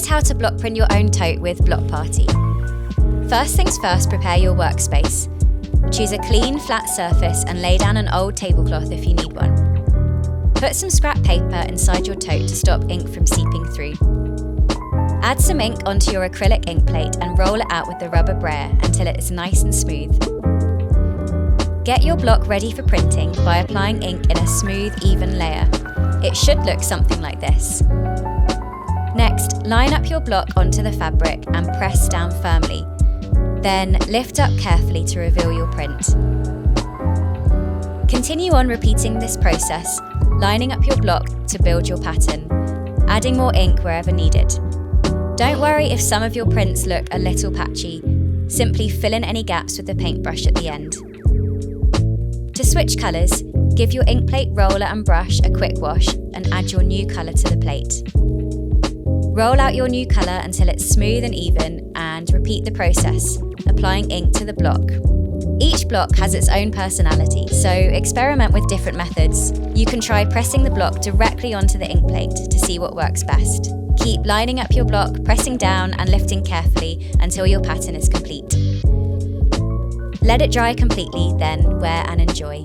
Here's how to block print your own tote with BLOK PARTI. First things first, prepare your workspace. Choose a clean, flat surface and lay down an old tablecloth if you need one. Put some scrap paper inside your tote to stop ink from seeping through. Add some ink onto your acrylic ink plate and roll it out with the rubber brayer until it is nice and smooth. Get your block ready for printing by applying ink in a smooth, even layer. It should look something like this. Next, line up your block onto the fabric and press down firmly. Then lift up carefully to reveal your print. Continue on repeating this process, lining up your block to build your pattern, adding more ink wherever needed. Don't worry if some of your prints look a little patchy. Simply fill in any gaps with the paintbrush at the end. To switch colours, give your ink plate roller and brush a quick wash and add your new colour to the plate. Roll out your new colour until it's smooth and even and repeat the process, applying ink to the block. Each block has its own personality, so experiment with different methods. You can try pressing the block directly onto the ink plate to see what works best. Keep lining up your block, pressing down and lifting carefully until your pattern is complete. Let it dry completely, then wear and enjoy.